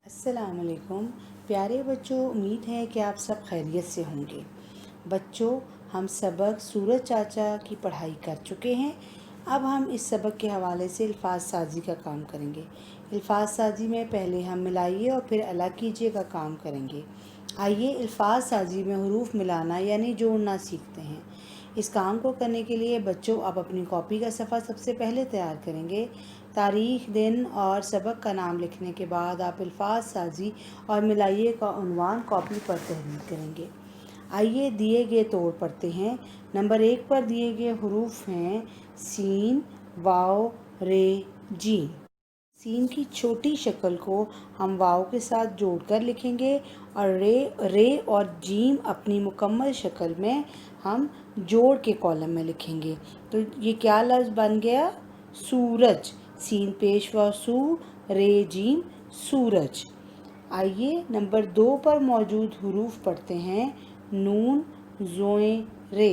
अस्सलाम वालेकुम प्यारे बच्चों, उम्मीद है कि आप सब खैरियत से होंगे। बच्चों, हम सबक सूरज चाचा की पढ़ाई कर चुके हैं। अब हम इस सबक के हवाले से अल्फाज साजी का काम करेंगे। अल्फाज साजी में पहले हम मिलाइए और फिर अलग कीजिए का काम करेंगे। आइए अल्फाज साजी में हरूफ मिलाना यानी जोड़ना सीखते हैं। इस काम को करने के लिए बच्चों आप अपनी कॉपी का सफ़ा सबसे पहले तैयार करेंगे। तारीख, दिन और सबक का नाम लिखने के बाद आप अल्फाज साजी और मिलाइए का उन्वान कॉपी पर तहरीर करेंगे। आइए दिए गए तोड़ पढ़ते हैं। नंबर 1 पर दिए गए हरूफ हैं सीन, वाव, रे, जीम। सीन की छोटी शक्ल को हम वाव के साथ जोड़कर लिखेंगे और रे और जीम अपनी मुकम्मल शक्ल में हम जोड़ के कॉलम में लिखेंगे। तो ये क्या लफ्ज़ बन गया? सूरज। सीन पेश व सू, रे जीम, सूरज। आइए नंबर 2 पर मौजूद हरूफ पढ़ते हैं नून, ज़ोए, रे।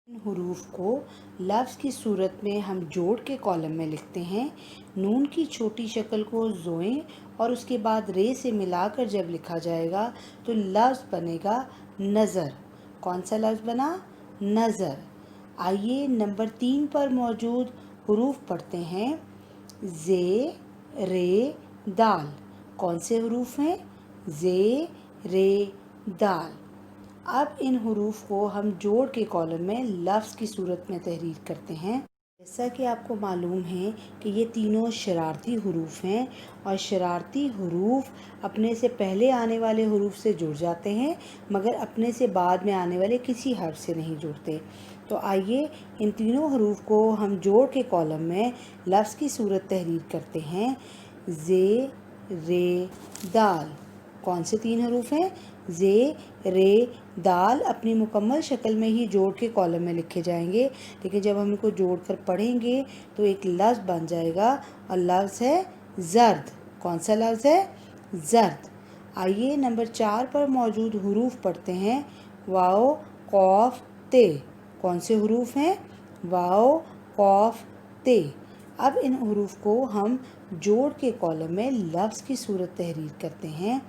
इन हरूफ को लफ्ज़ की सूरत में हम जोड़ के कॉलम में लिखते हैं। नून की छोटी शक्ल को ज़ोए और उसके बाद रे से मिलाकर जब लिखा जाएगा तो लफ्ज़ बनेगा नज़र। कौन सा लफ्ज़ बना? नज़र। आइए नंबर 3 पर मौजूद हरूफ पढ़ते हैं ज़े, रे, दाल। कौन से हरूफ हैं? ज़े, रे, दाल। अब इन हरूफ को हम जोड़ के कॉलम में लफ्ज़ की सूरत में तहरीर करते हैं। जैसा कि आपको मालूम है कि ये तीनों शरारती हरूफ हैं और शरारती हरूफ अपने से पहले आने वाले हरूफ से जुड़ जाते हैं मगर अपने से बाद में आने वाले किसी हर्फ से नहीं जुड़ते। तो आइए इन तीनों हरूफ को हम जोड़ के कॉलम में लफ्ज़ की सूरत तहरीर करते हैं। ज़े, रे, दाल। कौन से 3 हरूफ हैं? ज़े, रे, दाल अपनी मुकम्मल शक्ल में ही जोड़ के कॉलम में लिखे जाएंगे, लेकिन जब हम इनको जोड़ कर पढ़ेंगे तो एक लफ्ज़ बन जाएगा और लफ्ज़ है ज़र्द। कौन सा लफ्ज़ है? ज़र्द। आइए नंबर 4 पर मौजूद हरूफ पढ़ते हैं वाओ, कॉफ, ते। कौन से हरूफ हैं? वाओ, कॉफ, ते। अब इन हरूफ को हम जोड़ के कॉलम में लफ्ज़ की सूरत तहरीर करते हैं।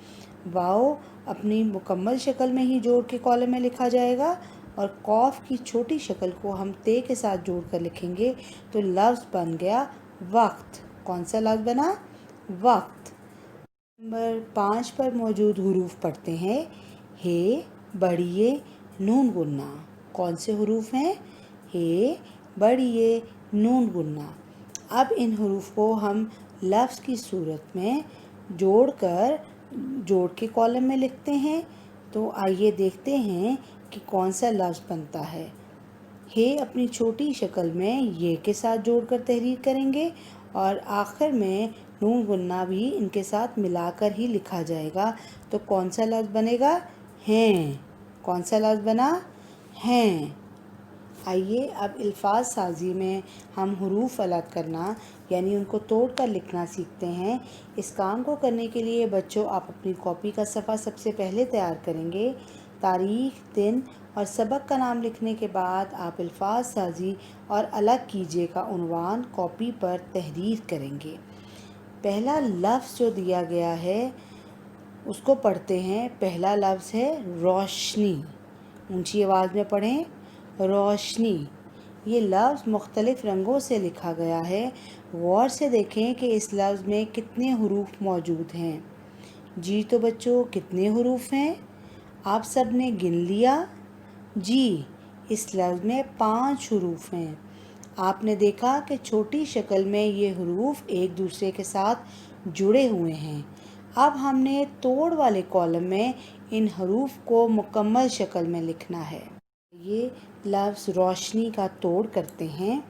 वाओ अपनी मुकम्मल शक्ल में ही जोड़ के कॉलम में लिखा जाएगा और कॉफ की छोटी शक्ल को हम ते के साथ जोड़ कर लिखेंगे तो लफ्ज़ बन गया वक्त। कौन सा लफ्ज़ बना? वक्त। नंबर 5 पर मौजूद हरूफ पढ़ते हैं हे, बड़िए, नून गुन्ना। कौन से हरूफ हैं? हे, बड़िए, नून गुन्ना। अब इन हरूफ को हम लफ्ज़ की सूरत में जोड़ के कॉलम में लिखते हैं। तो आइए देखते हैं कि कौन सा लफ्ज़ बनता है। हे अपनी छोटी शक्ल में ये के साथ जोड़कर तहरीर करेंगे और आखिर में नून गुन्ना भी इनके साथ मिलाकर ही लिखा जाएगा। तो कौन सा लफ्ज़ बनेगा? हैं। कौन सा लफ्ज़ बना? हैं। आइए अब अल्फाज साजी में हम हरूफ अलग करना यानी उनको तोड़ कर लिखना सीखते हैं। इस काम को करने के लिए बच्चों आप अपनी कॉपी का सफ़ा सबसे पहले तैयार करेंगे। तारीख, दिन और सबक का नाम लिखने के बाद आप अल्फाज साजी और अलग कीजिए का उन्वान कॉपी पर तहरीर करेंगे। पहला लफ्ज़ जो दिया गया है उसको पढ़ते हैं। पहला लफ्ज़ है रोशनी। ऊंची आवाज़ में पढ़ें, रोशनी। ये लफ्ज़ मुख्तलिफ़ रंगों से लिखा गया है। गौर से देखें कि इस लफ्ज़ में कितने हरूफ मौजूद हैं। जी तो बच्चों कितने हरूफ हैं? आप सब ने गिन लिया? जी, इस लफ्ज़ में 5 हरूफ हैं। आपने देखा कि छोटी शक्ल में ये हरूफ एक दूसरे के साथ जुड़े हुए हैं। अब हमने तोड़ वाले कॉलम में इन हरूफ को मुकम्मल शक्ल में लिखना है। ये लफ्ज़ रोशनी का तोड़ करते हैं।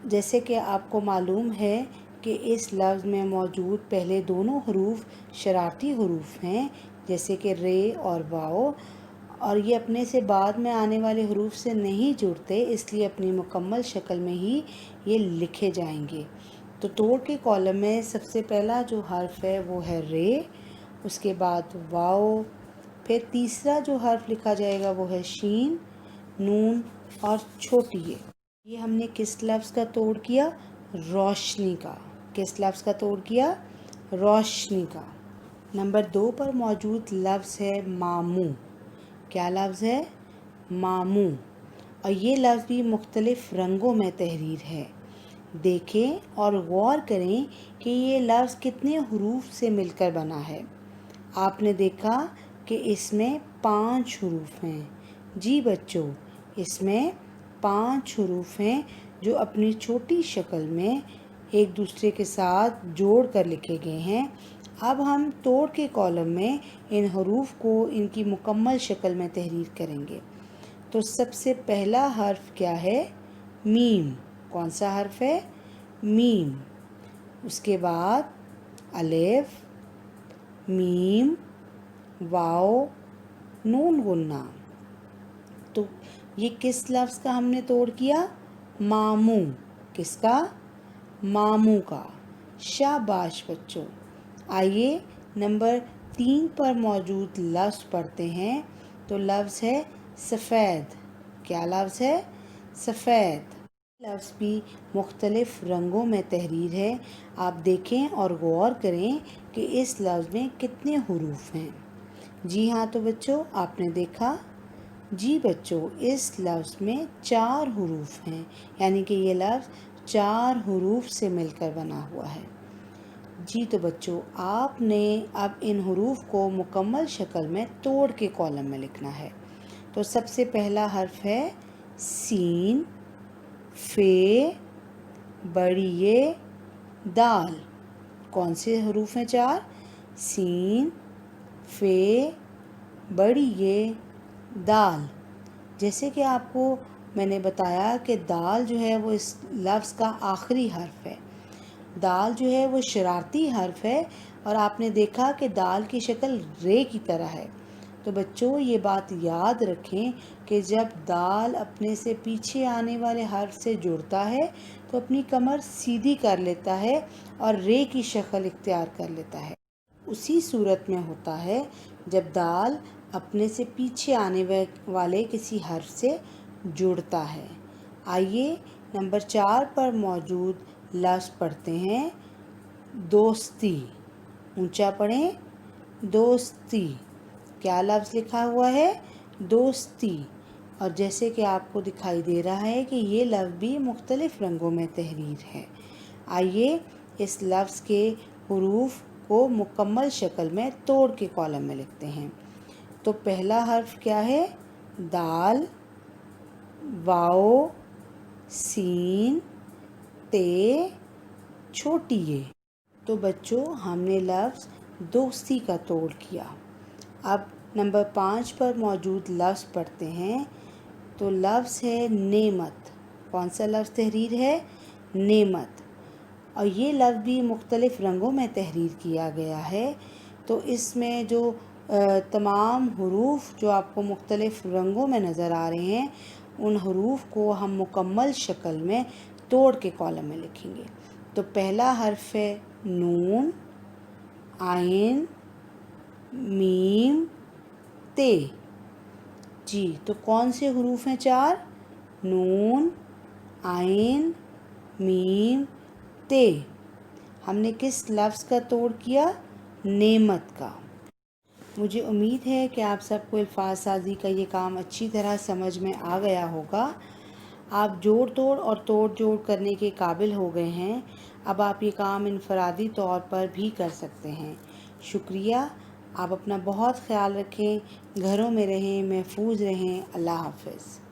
जैसे कि आपको मालूम है कि इस लफ्ज़ में मौजूद पहले दोनों हरूफ शरारती हरूफ हैं जैसे कि रे और वाओ, और ये अपने से बाद में आने वाले हरूफ से नहीं जुड़ते, इसलिए अपनी मुकम्मल शक्ल में ही ये लिखे जाएंगे। तो तोड़ के कॉलम में सबसे पहला जो हर्फ है वो है रे, उसके बाद वाओ, फिर तीसरा जो हर्फ लिखा जाएगा वो है शीन, नून और छोटी ये हमने किस लफ्ज़ का तोड़ किया? रोशनी का। किस लफ्ज़ का तोड़ किया? रोशनी का। नंबर 2 पर मौजूद लफ्ज़ है मामू। क्या लफ्ज़ है? मामू। और ये लफ्ज़ भी मुख्तलिफ़ रंगों में तहरीर है। देखें और गौर करें कि ये लफ्ज़ कितने हरूफ से मिलकर बना है। आपने देखा कि इसमें 5 हरूफ हैं। जी बच्चों, इसमें 5 हरूफ हैं जो अपनी छोटी शक्ल में एक दूसरे के साथ जोड़ कर लिखे गए हैं। अब हम तोड़ के कॉलम में इन हरूफ को इनकी मुकम्मल शक्ल में तहरीर करेंगे। तो सबसे पहला हर्फ क्या है? मीम। कौन सा हर्फ है? मीम। उसके बाद अलिफ, मीम, वाव, नून गुन्ना। तो ये किस लफ्ज़ का हमने तोड़ किया? मामू। किसका? मामू का। शाबाश बच्चों। आइए नंबर 3 पर मौजूद लफ्ज़ पढ़ते हैं। तो लफ्ज़ है सफ़ेद। क्या लफ्ज़ है? सफ़ेद। लफ्ज़ भी मुख्तलिफ़ रंगों में तहरीर है। आप देखें और गौर करें कि इस लफ्ज़ में कितने हरूफ हैं। जी हाँ तो बच्चों, आपने देखा। जी बच्चों, इस लफ्ज़ में 4 हरूफ हैं, यानी कि ये लफ्ज़ 4 हरूफ से मिलकर बना हुआ है। जी तो बच्चों, आपने अब इन हरूफ को मुकम्मल शक्ल में तोड़ के कॉलम में लिखना है। तो सबसे पहला हर्फ है सीन, फे, बड़ी ये, दाल। कौन से हरूफ हैं? 4। सीन, फे, बड़ी ये, दाल। जैसे कि आपको मैंने बताया कि दाल जो है वो इस लफ्ज़ का आखिरी हर्फ है। दाल जो है वो शरारती हर्फ है और आपने देखा कि दाल की शक्ल रे की तरह है। तो बच्चों, ये बात याद रखें कि जब दाल अपने से पीछे आने वाले हर्फ से जुड़ता है तो अपनी कमर सीधी कर लेता है और रे की शक्ल इख्तियार कर लेता है। उसी सूरत में होता है जब दाल अपने से पीछे आने वाले किसी हर्फ से जुड़ता है। आइए नंबर 4 पर मौजूद लफ्ज़ पढ़ते हैं। दोस्ती। ऊंचा पढ़ें। दोस्ती। क्या लफ्ज़ लिखा हुआ है? दोस्ती। और जैसे कि आपको दिखाई दे रहा है कि ये लफ्ज़ भी मुख्तलिफ़ रंगों में तहरीर है। आइए इस लफ्ज़ के हरूफ को मुकम्मल शक्ल में तोड़ के कॉलम में लिखते हैं। तो पहला हर्फ क्या है? दाल, वाओ, सीन, ते, छोटी ये। तो बच्चों, हमने लफ्ज़ दोस्ती का तोड़ किया। अब नंबर 5 पर मौजूद लफ्ज़ पढ़ते हैं। तो लफ्ज़ है नेमत। कौन सा लफ्ज़ तहरीर है? नेमत। और ये लफ्ज़ भी मुख्तलिफ़ रंगों में तहरीर किया गया है। तो इसमें जो तमाम हरूफ जो आपको मुख्तलिफ़ रंगों में नज़र आ रहे हैं, उन हरूफ को हम मुकम्मल शक्ल में तोड़ के कॉलम में लिखेंगे। तो पहला हर्फ है नून, आइन, मीम, ते। जी तो कौन से हरूफ हैं? 4। नून, आइन, मीम, ते। हमने किस लफ्ज़ का तोड़ किया? नेमत का। मुझे उम्मीद है कि आप सबको अल्फाज साजी का ये काम अच्छी तरह समझ में आ गया होगा। आप जोड़ तोड़ और तोड़ जोड़ करने के काबिल हो गए हैं। अब आप ये काम इनफरादी तौर पर भी कर सकते हैं। शुक्रिया। आप अपना बहुत ख्याल रखें, घरों में रहें, महफूज रहें। अल्लाह हाफ़िज़।